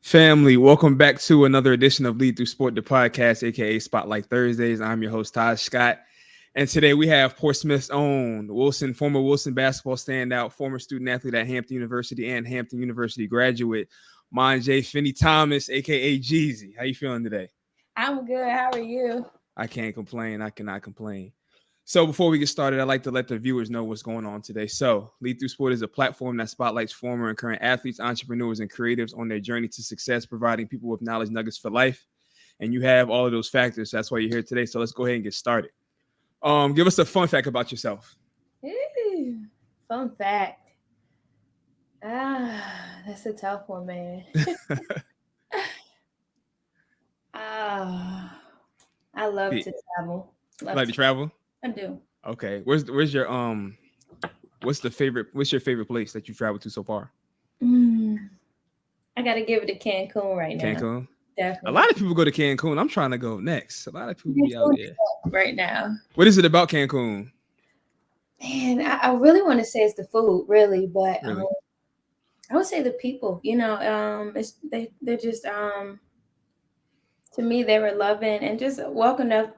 Family, welcome back to another edition of Lead Through Sport, the podcast, aka Spotlight Thursdays. I'm your host, Taj Scott. And today we have Portsmouth's own former Wilson basketball standout, former student athlete at Hampton University and Hampton University graduate, Monnazjea Finney-Thomas, aka Jeezy. How you feeling today? I'm good. How are you? I can't complain. I cannot complain. So before we get started, I'd like to let the viewers know what's going on today. So Lead Through Sport is a platform that spotlights former and current athletes, entrepreneurs, and creatives on their journey to success, providing people with knowledge nuggets for life. And you have all of those factors. That's why you're here today. So let's go ahead and get started. Give us a fun fact about yourself. Fun fact. That's a tough one, man. I love to travel. Like to travel? I do. Okay. Where's your what's your favorite place that you've traveled to so far? I gotta give it to Cancun right now. Cancun? Definitely. A lot of people go to Cancun. I'm trying to go next. A lot of people be out there right now. What is it about Cancun? Man, I really want to say it's the food, really, but really? I would say the people. You know, they're just to me, they were loving and just welcomed us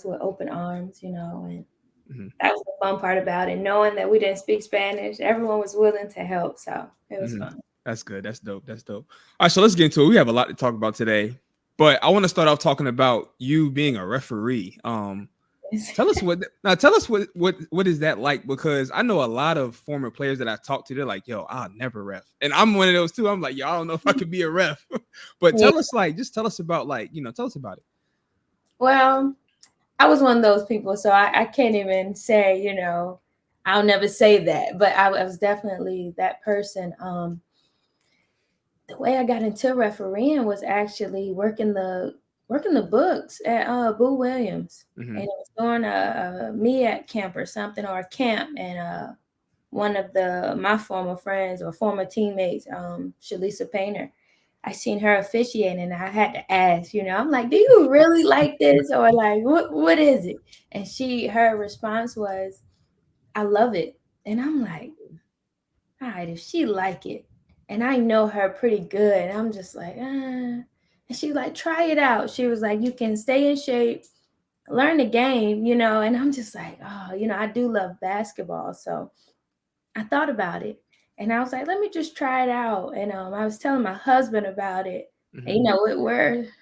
with open arms, you know, and that was the fun part about it. Knowing that we didn't speak Spanish, everyone was willing to help, so it was fun. That's good. That's dope. That's dope. All right, so let's get into it. We have a lot to talk about today, but I want to start off talking about you being a referee. Tell us what is that like? Because I know a lot of former players that I talked to, they're like, yo, I'll never ref. And I'm one of those too. I'm like, yo, I don't know if I could be a ref. But tell us about tell us about it. Well, I was one of those people, so I can't even say, you know, I'll never say that. But I was definitely that person. The way I got into refereeing was actually working the books at Boo Williams, and it was during a MEAC camp or something, or a camp, and one of my former friends or former teammates, Shalisa Painter, I seen her officiating, and I had to ask, you know, I'm like, do you really like this, or like what is it? And her response was, I love it. And I'm like, all right, if she like it, and I know her pretty good, I'm just like, And she was like, try it out. She was like, you can stay in shape, learn the game, you know. And I'm just like, oh, you know, I do love basketball. So I thought about it. And I was like, let me just try it out. And I was telling my husband about it. And, you know,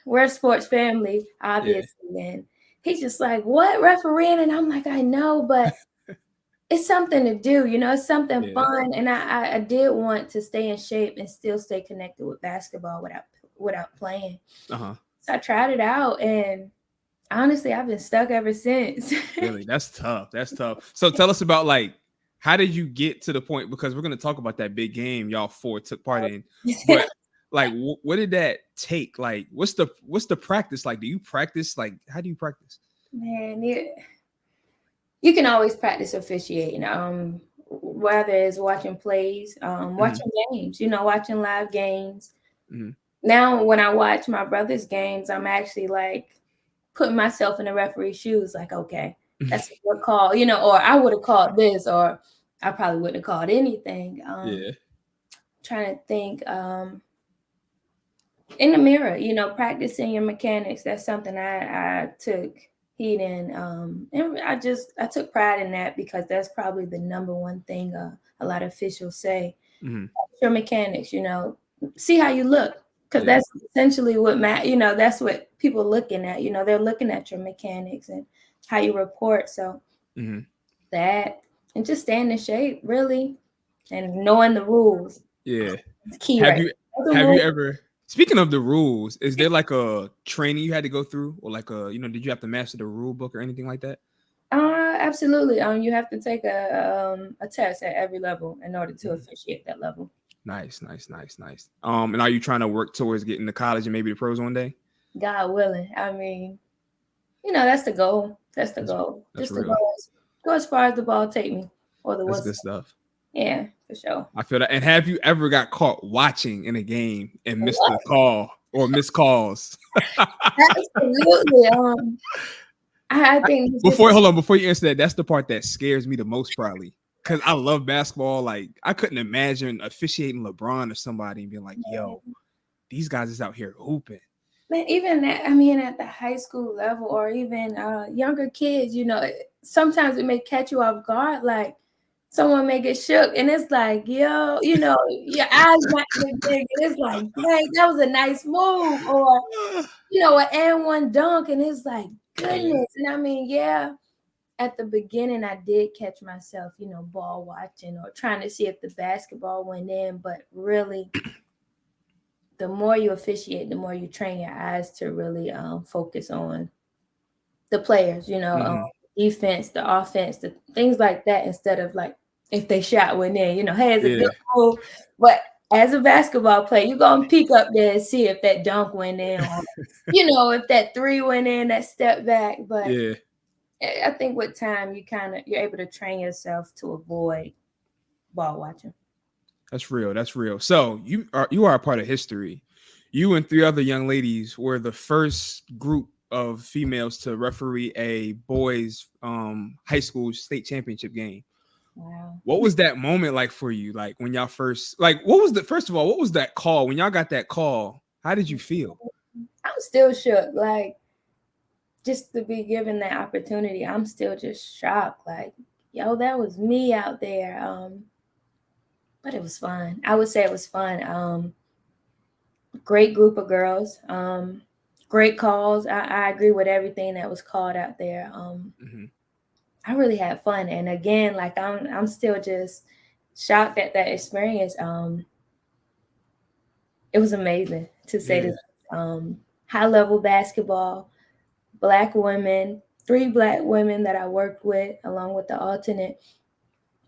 we're a sports family, obviously. Yeah. And he's just like, what, refereeing? And I'm like, I know, but it's something to do, you know, it's something fun. And I did want to stay in shape and still stay connected with basketball without playing. So I tried it out, and honestly, I've been stuck ever since. Really? That's tough. So tell us about, like, how did you get to the point, because we're going to talk about that big game y'all four took part in, but like, what did that take? Like, what's the practice like? Do you practice? Like, how do you practice? Man, you can always practice officiating, whether it's watching plays, watching games, you know, watching live games. Now, when I watch my brother's games, I'm actually like putting myself in the referee's shoes, like, okay, that's a good call, you know, or I would have called this, or I probably wouldn't have called anything. Trying to think in the mirror, you know, practicing your mechanics. That's something I took heat in, and I took pride in that, because that's probably the number one thing a lot of officials say. Your mechanics, you know, see how you look, because that's essentially what you know, that's what people are looking at. You know, they're looking at your mechanics and how you report. So that, and just staying in shape, really, and knowing the rules. Yeah, it's key. Have you ever? Speaking of the rules, is there like a training you had to go through, or like did you have to master the rule book or anything like that? Absolutely. You have to take a test at every level in order to officiate that level. Nice. And are you trying to work towards getting to college and maybe the pros one day? God willing. I mean, you know, that's the goal. That's the goal. That's just real. to go as far as the ball take me, or the That's good stuff. Yeah, for sure. I feel that. And have you ever got caught watching in a game and missed a call or missed calls? Absolutely. I think before you answer that, that's the part that scares me the most, probably, because I love basketball. Like, I couldn't imagine officiating LeBron or somebody and being like, yo, these guys is out here hooping. Man, even that, I mean, at the high school level or even younger kids, sometimes it may catch you off guard. Like someone may get shook and it's like, yo, your eyes might get big. And it's like, dang, that was a nice move. Or, an and one dunk. And it's like, goodness. And I mean, yeah, at the beginning, I did catch myself, ball watching or trying to see if the basketball went in. But really, the more you officiate, the more you train your eyes to really focus on the players, defense, the offense, the things like that, instead of like if they shot went in, hey, it's a good move. But as a basketball player, you're going to peek up there and see if that dunk went in or, if that three went in, that step back. But I think with time, you're able to train yourself to avoid ball watching. That's real. That's real. So you are a part of history. You and 3 other young ladies were the first group of females to referee a boys' high school state championship game. Wow. What was that moment like for you? Like when y'all first, what was that call? When y'all got that call, how did you feel? I'm still shook. Like, just to be given that opportunity, I'm still just shocked. Like, yo, that was me out there. But it was fun. I would say it was fun. Great group of girls. Great calls. I agree with everything that was called out there. I really had fun. And again, like I'm still just shocked at that experience. It was amazing, to say this. High level basketball, Black women, 3 Black women that I worked with, along with the alternate.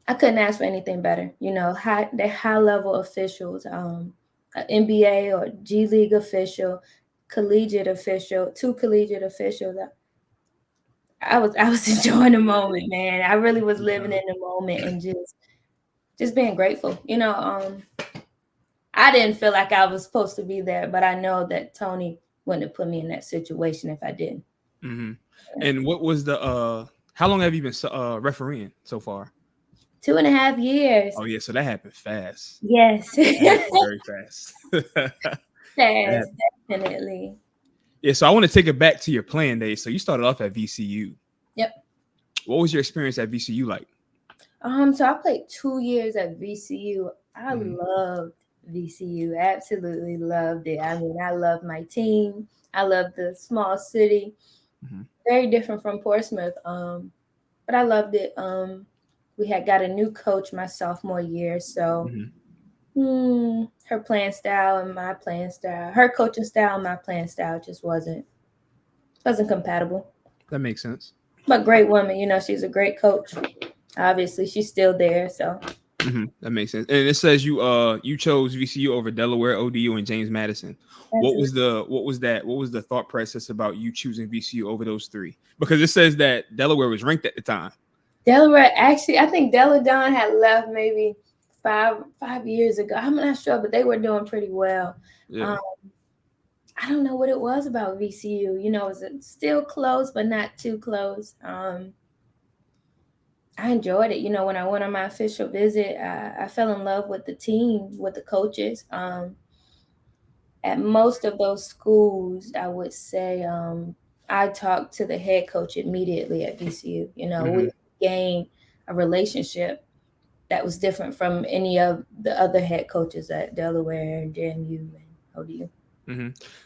I couldn't ask for anything better. They're high level officials, an NBA or G League official, collegiate official, 2 collegiate officials. I was enjoying the moment, man. I really was living in the moment and just being grateful. I didn't feel like I was supposed to be there, but I know that Tony wouldn't have put me in that situation if I didn't. Mm-hmm. And what was how long have you been refereeing so far? 2.5 years. Oh yeah, so that happened fast. Yes. Very fast. Fast, definitely. Yeah, so I want to take it back to your playing days. So you started off at VCU. Yep. What was your experience at VCU like? So I played 2 years at VCU. I loved VCU. Absolutely loved it. I mean, I loved my team. I loved the small city. Very different from Portsmouth. But I loved it. We had got a new coach my sophomore year, so her playing style and my playing style, her coaching style and my playing style just wasn't compatible. That makes sense. But great woman, she's a great coach. Obviously, she's still there, so. That makes sense. And it says you chose VCU over Delaware ODU and James Madison. Absolutely. What was the thought process about you choosing VCU over those 3? Because it says that Delaware was ranked at the time. Delaware, actually, I think Deladon had left maybe five years ago. I'm not sure, but they were doing pretty well. Yeah. I don't know what it was about VCU. It was still close, but not too close. I enjoyed it. When I went on my official visit, I fell in love with the team, with the coaches. At most of those schools, I would say I talked to the head coach immediately at VCU. We gained a relationship that was different from any of the other head coaches at Delaware, JMU, and ODU.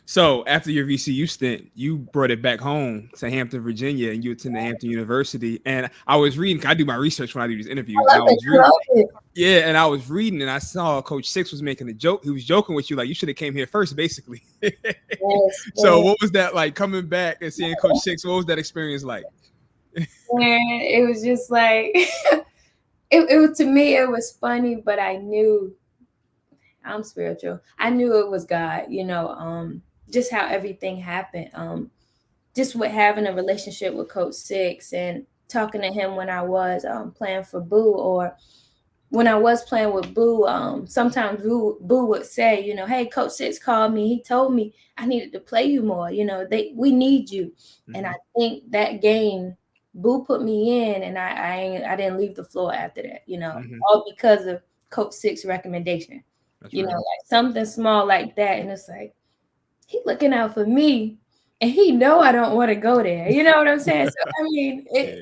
So after your VCU stint, you brought it back home to Hampton, Virginia, and you attended Hampton University. And I was reading, I do my research when I do these interviews. And I was reading, and I saw Coach Six was making a joke. He was joking with you, like, you should have came here first, basically. So what was that like, coming back and seeing Coach Six? What was that experience like? And it was just like, it was, to me, it was funny, but I knew I'm spiritual. I knew it was God, just how everything happened. Just with having a relationship with Coach Six and talking to him when I was playing for Boo, or when I was playing with Boo, sometimes Boo would say, hey, Coach Six called me. He told me I needed to play you more. We need you. And I think that game, Boo put me in, and I didn't leave the floor after that, all because of Coach Six recommendation. That's you know, real. like something small like that. And it's like, he looking out for me and he know I don't want to go there. You know what I'm saying? So, I mean, Yeah.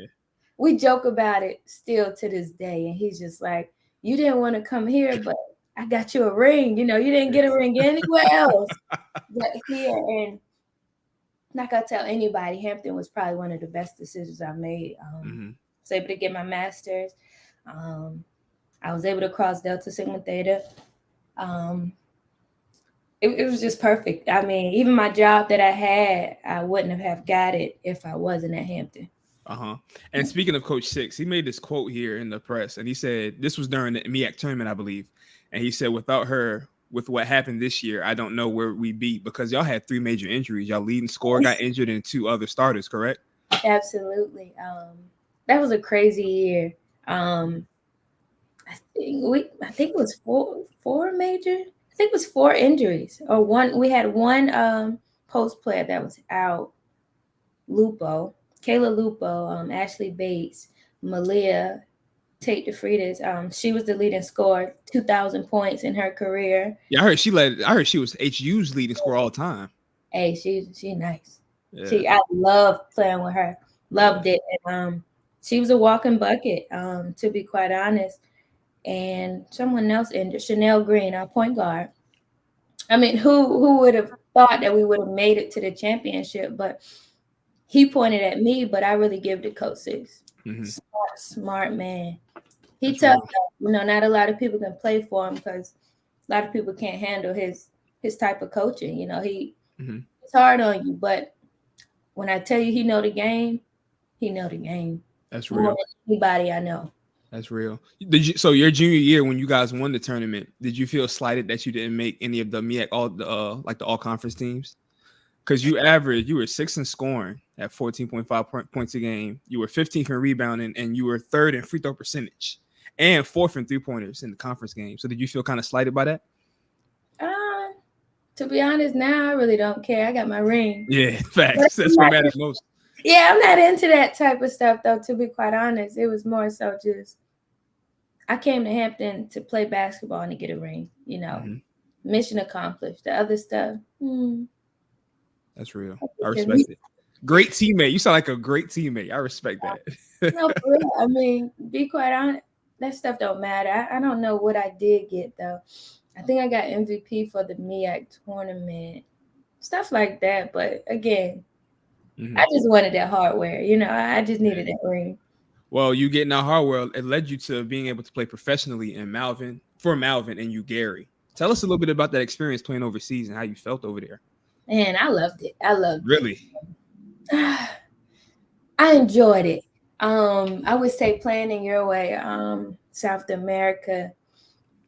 we joke about it still to this day. And he's just like, you didn't want to come here, but I got you a ring. You know, you didn't get a ring anywhere else but here. And like I tell anybody, Hampton was probably one of the best decisions I've made. I was able to get my master's. I was able to cross Delta Sigma Theta. It was just perfect. I mean, even my job that I had, I wouldn't have got it if I wasn't at Hampton. And speaking of Coach Six, he made this quote here in the press, and he said this was during the MEAC tournament, I believe. And he said, without her, with what happened this year, I don't know where we'd be, because y'all had 3 major injuries. Y'all leading scorer got injured and 2 other starters, correct? Absolutely. That was a crazy year. I think it was four major. I think it was 4 injuries or one. We had one post player that was out. Kayla Lupo, Ashley Bates, Malia Tate DeFreitas. She was the leading scorer, 2,000 points in her career. Yeah, I heard she was HU's leading scorer all the time. Hey, she nice. Yeah. I loved playing with her. Loved it. And she was a walking bucket, to be quite honest. And someone else injured, Chanel Green, our point guard. I mean, who would have thought that we would have made it to the championship? But he pointed at me, but I really give to Coach Six. Smart man. He tough, you know, not a lot of people can play for him because a lot of people can't handle his type of coaching. You know, it's hard on you, but when I tell you he know the game, he know the game. That's real. More than anybody I know. That's real. So your junior year, when you guys won the tournament, did you feel slighted that you didn't make any of the MEAC all conference teams? Because you were 6th in scoring at 14.5 points a game. You were 15th in rebounding, and you were 3rd in free throw percentage, and 4th in 3-pointers in the conference game. So did you feel kind of slighted by that? To be honest, now I really don't care. I got my ring. Yeah, facts. That's what matters most. Yeah, I'm not into that type of stuff, though, to be quite honest. It was more so just I came to Hampton to play basketball and to get a ring, you know. Mission accomplished. The other stuff, That's real. I respect it. Great teammate. You sound like a great teammate. I respect that. No, for real. I mean, be quite honest, that stuff don't matter. I don't know what I did get, though. I think I got MVP for the MEAC tournament, stuff like that. But again, I just wanted that hardware. You know, I just needed that ring. Well, you getting that hardware, it led you to being able to play professionally in Malvern and Gary. Tell us a little bit about that experience playing overseas and how you felt over there. Man, I loved it. Really? I enjoyed it. I would say playing in your way, South America,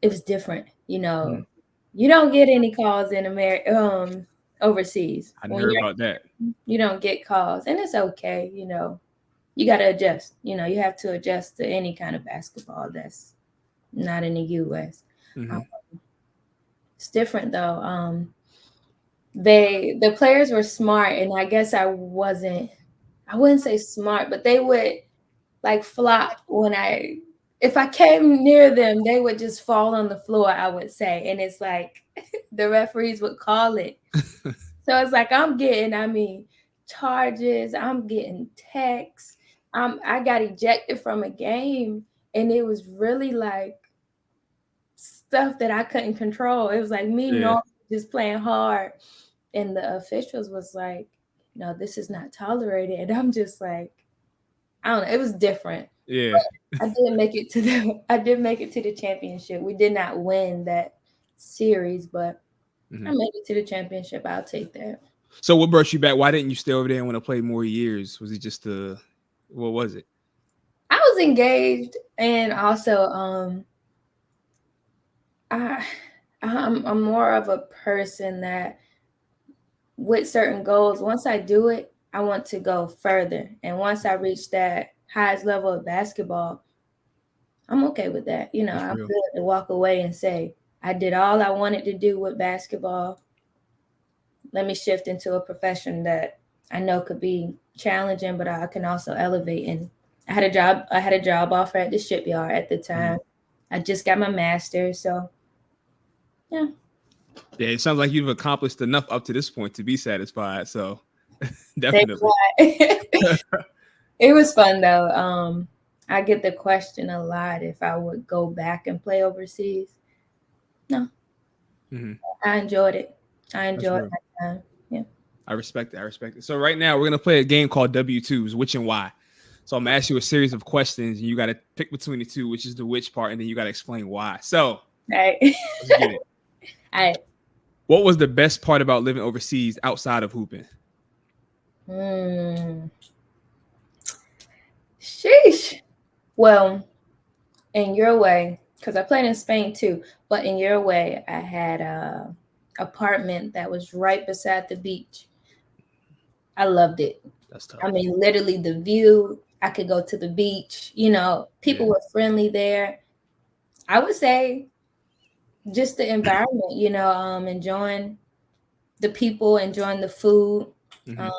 it was different. You know, you don't get any calls in America, overseas. I heard about that. You don't get calls, and it's okay. You know, you got to adjust. You know, you have to adjust to any kind of basketball that's not in the U.S. It's different though. The players were smart, and I guess I wouldn't say smart, but they would like flop if I came near them, they would just fall on the floor, I would say. And it's like the referees would call it. So it's like I'm getting, charges, I'm getting texts. I got ejected from a game, and it was really like stuff that I couldn't control. It was like me normally just playing hard. And the officials was like, no, this is not tolerated. And I'm just like, I don't know. It was different. Yeah. I did make it to the championship. We did not win that series, but I made it to the championship. I'll take that. So what brought you back? Why didn't you stay over there and want to play more years? Was it just what was it? I was engaged, and also I'm more of a person that with certain goals, once I do it, I want to go further. And once I reach that highest level of basketball, I'm okay with that. You know, I'm good to walk away and say, I did all I wanted to do with basketball. Let me shift into a profession that I know could be challenging, but I can also elevate. And I had a job offer at the shipyard at the time. I just got my master's. So Yeah. Yeah, it sounds like you've accomplished enough up to this point to be satisfied. So definitely. It was fun though. I get the question a lot if I would go back and play overseas. No. Mm-hmm. I enjoyed it. I enjoyed my time. Yeah. I respect it. I respect it. So right now we're gonna play a game called W2s, which and why. So I'm gonna ask you a series of questions, and you got to pick between the two, which is the which part, and then you got to explain why. So, all right. Let's get it. All right. What was the best part about living overseas outside of hooping? Sheesh. Well, in your way, because I played in Spain too, but in your way, I had a apartment that was right beside the beach. I loved it. That's tough. I mean, literally the view. I could go to the beach. People were friendly there. I would say just the environment. Enjoying the people, enjoying the food, and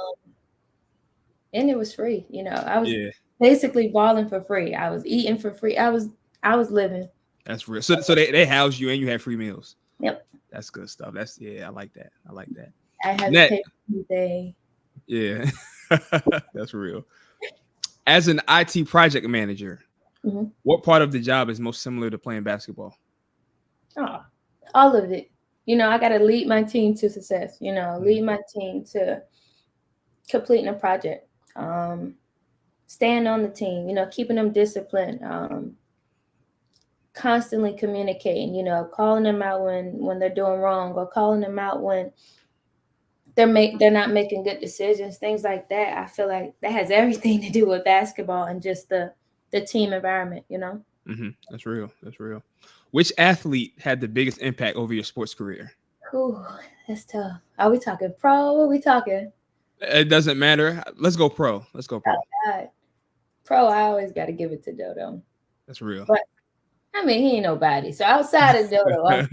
it was free. I was basically balling for free. I was eating for free. I was living. That's real. So they housed you and you had free meals. Yep. That's good stuff. I like that. I had to pay every day. Yeah. That's real. As an IT project manager, what part of the job is most similar to playing basketball? Oh, all of it. I got to lead my team to success, lead my team to completing a project, staying on the team, keeping them disciplined, constantly communicating, calling them out when they're doing wrong, or calling them out when they're not making good decisions, things like that. I feel like that has everything to do with basketball and just the team environment, That's real. Which athlete had the biggest impact over your sports career? Ooh, that's tough. Are we talking pro? What are we talking? It doesn't matter. Let's go pro. Pro, I always got to give it to Dodo. That's real. But I mean, he ain't nobody. So outside of Dodo, I'm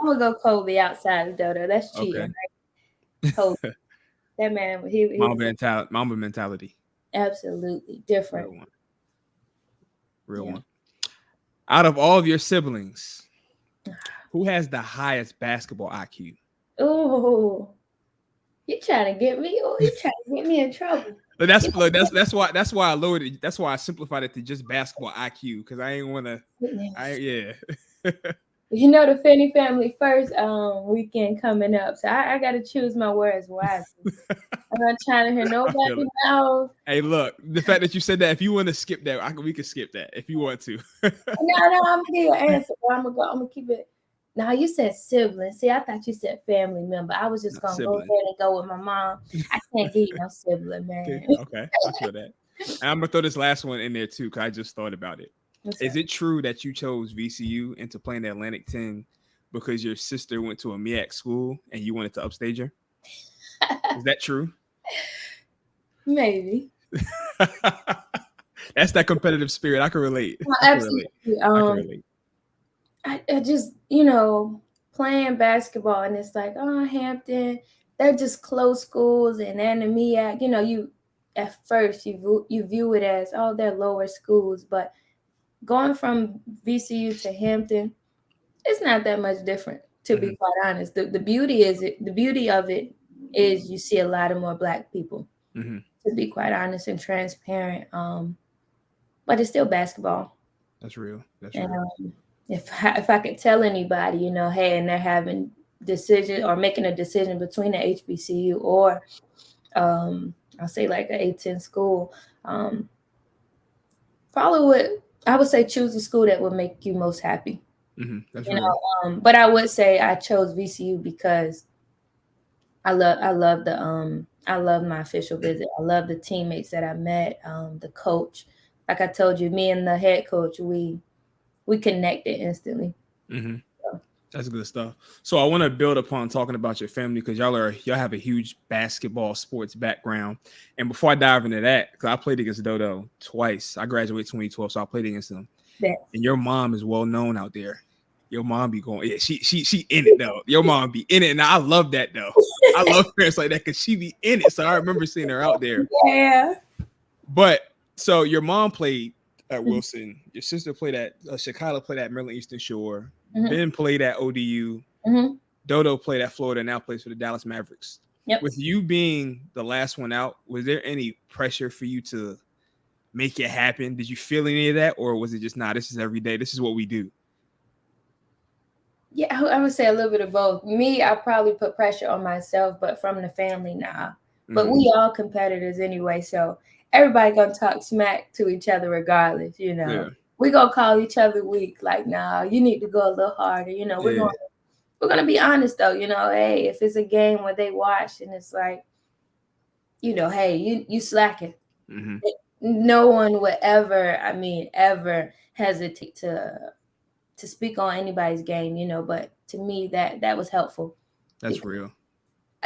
gonna go Kobe outside of Dodo. That's cheating. Okay. Right? Kobe. That man, he Mamba mentality. Absolutely different. Real one. Out of all of your siblings, who has the highest basketball IQ? Oh, you trying to get me? Oh, you trying to get me in trouble? But that's why I lowered it. That's why I simplified it to just basketball IQ, because I ain't want to. The Finney-Family first weekend coming up, so I got to choose my words wisely. I'm not trying to hear nobody else. Hey, look, the fact that you said that, if you want to skip that, we can skip that if you want to. No, I'm gonna give you an answer. I'm gonna keep it. Now you said sibling. See, I thought you said family member. I was just gonna go ahead and go with my mom. I can't give you no sibling, man. Okay, I feel that. And I'm gonna throw this last one in there too, because I just thought about it. Is it true that you chose VCU into playing the Atlantic 10 because your sister went to a MEAC school and you wanted to upstage her? Is that true? Maybe. That's that competitive spirit. I can relate. Well, absolutely. I can relate. I just, playing basketball, and it's like, oh, Hampton, they're just close schools, and then the MEAC, you at first you view it as, oh, they're lower schools, but going from VCU to Hampton, it's not that much different, to be quite honest. The beauty of it is you see a lot of more Black people, to be quite honest and transparent. But it's still basketball. That's real. If I could tell anybody, hey, and they're having decision or making a decision between the HBCU or I'll say like an A10 school, follow it. I would say choose a school that would make you most happy. That's but I would say I chose VCU because I love my official visit. I love the teammates that I met, the coach. Like I told you, me and the head coach, we connected instantly. That's good stuff. So I want to build upon talking about your family, because y'all have a huge basketball sports background. And before I dive into that, because I played against Dodo twice. I graduated 2012, so I played against him. And your mom is well known out there. Your mom be going, yeah, she in it though. Your mom be in it, and I love that though. I love parents like that because she be in it. So I remember seeing her out there. Yeah. But so your mom played at Wilson. Your sister played at Chicago, played at Maryland Eastern Shore. Ben played at ODU. Mm-hmm. Dodo played at Florida and now plays for the Dallas Mavericks. Yep. With you being the last one out, was there any pressure for you to make it happen? Did you feel any of that, or was it just, this is every day, this is what we do? Yeah, I would say a little bit of both. Me, I probably put pressure on myself, but from the family, nah. But we all competitors anyway, so everybody gonna talk smack to each other regardless, you know. Yeah. We gonna call each other weak, like, nah, you need to go a little harder, you know. We're gonna be honest though, you know. Hey, if it's a game where they watch and it's like, you know, hey, you slacking. No one would ever, ever hesitate to speak on anybody's game, you know. But to me, that was helpful. That's real.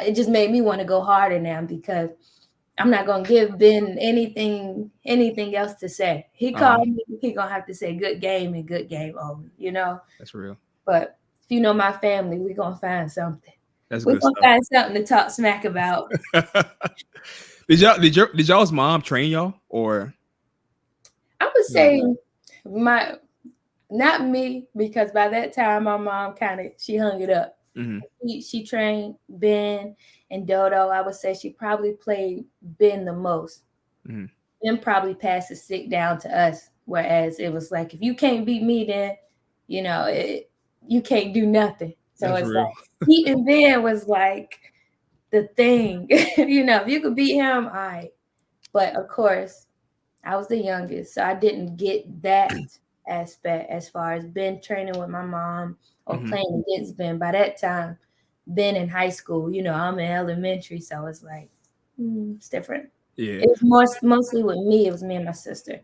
It just made me want to go harder now, because I'm not gonna give Ben anything else to say. He called me, he gonna have to say good game and good game only, you know. That's real. But if you know my family, we're gonna find something. That's we're good gonna stuff. find something to talk smack about. Did y'all's mom train y'all, or? I would say not me, because by that time my mom she hung it up. She trained Ben and Dodo. I would say she probably played Ben the most. Ben probably passed the stick down to us, whereas it was like, if you can't beat me, then you know you can't do nothing. So it's real. Like beating Ben was like the thing. You know, if you could beat him, all right. But of course, I was the youngest, so I didn't get that aspect as far as Ben training with my mom or playing against Ben. By that time, Ben in high school, you know, I'm in elementary, so it's like it's different. Yeah, it was mostly with me. It was me and my sister.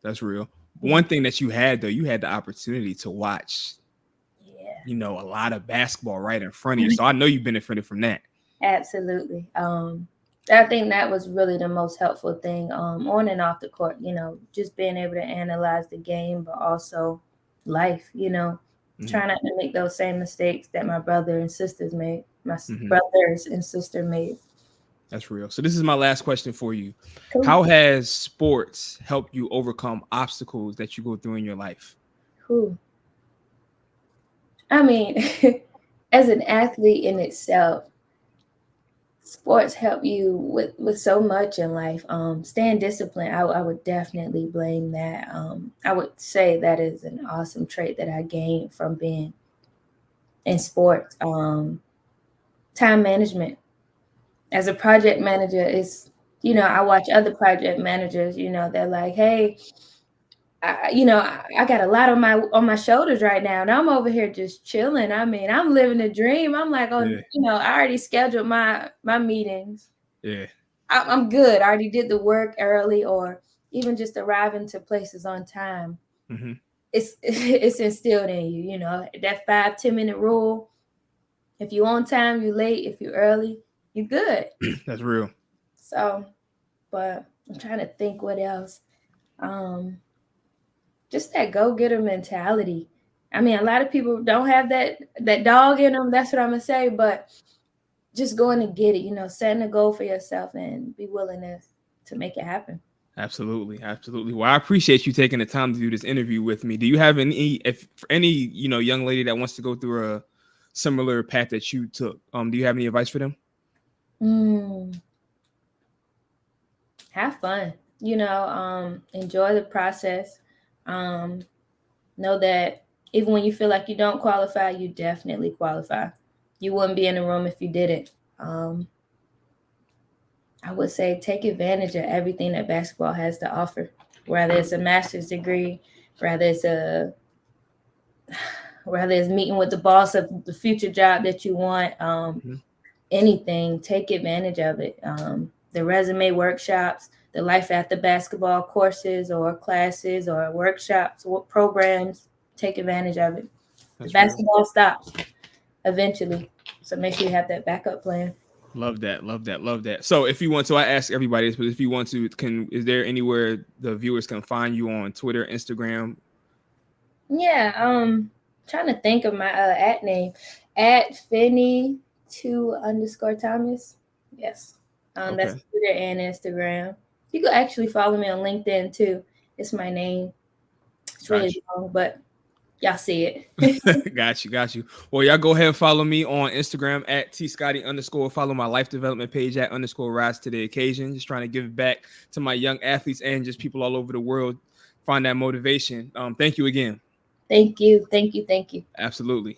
That's real. One thing that you had though, you had the opportunity to watch, you know, a lot of basketball right in front of you. So I know you benefited from that. Absolutely. I think that was really the most helpful thing on and off the court, you know, just being able to analyze the game, but also life, you know, trying not to make those same mistakes that my brother and sisters made, brothers and sister made. That's real. So this is my last question for you. Cool. How has sports helped you overcome obstacles that you go through in your life? I mean, as an athlete in itself, sports help you with so much in life. Staying disciplined, I would definitely blame that. I would say that is an awesome trait that I gained from being in sports. Time management. As a project manager, it's, you know, I watch other project managers, you know, they're like, hey, I got a lot on my shoulders right now, and I'm over here just chilling. I mean, I'm living a dream. I'm like, you know, I already scheduled my meetings. Yeah, I'm good. I already did the work early, or even just arriving to places on time. It's instilled in you, you know, that 5-10 minute rule. If you're on time, you're late. If you're early, you're good. That's real. So, but I'm trying to think what else. Just that go-getter mentality. I mean, a lot of people don't have that dog in them. That's what I'm gonna say. But just going to get it, you know, setting a goal for yourself and be willing to make it happen. Absolutely, absolutely. Well, I appreciate you taking the time to do this interview with me. Do you have any you know, young lady that wants to go through a similar path that you took? Do you have any advice for them? Have fun. You know, enjoy the process. Know that even when you feel like you don't qualify, you definitely qualify. You wouldn't be in the room if you didn't. I would say take advantage of everything that basketball has to offer, whether it's a master's degree, whether it's meeting with the boss of the future job that you want, anything, take advantage of it. The resume workshops, the life after basketball courses or classes or workshops or programs, take advantage of it. That's the basketball stops eventually, so make sure you have that backup plan. Love that, love that, love that. So if you want to, I ask everybody this, but if you want to, is there anywhere the viewers can find you on Twitter, Instagram? Yeah, trying to think of my at name, at Finney2_Thomas. Yes. Okay. That's Twitter and Instagram. You can actually follow me on LinkedIn too. It's my name. It's really long, but y'all see it. Got you. Well, y'all go ahead and follow me on Instagram at tscotty_. Follow my life development page at _rise to the occasion. Just trying to give back to my young athletes and just people all over the world. Find that motivation. Thank you again. Thank you. Absolutely.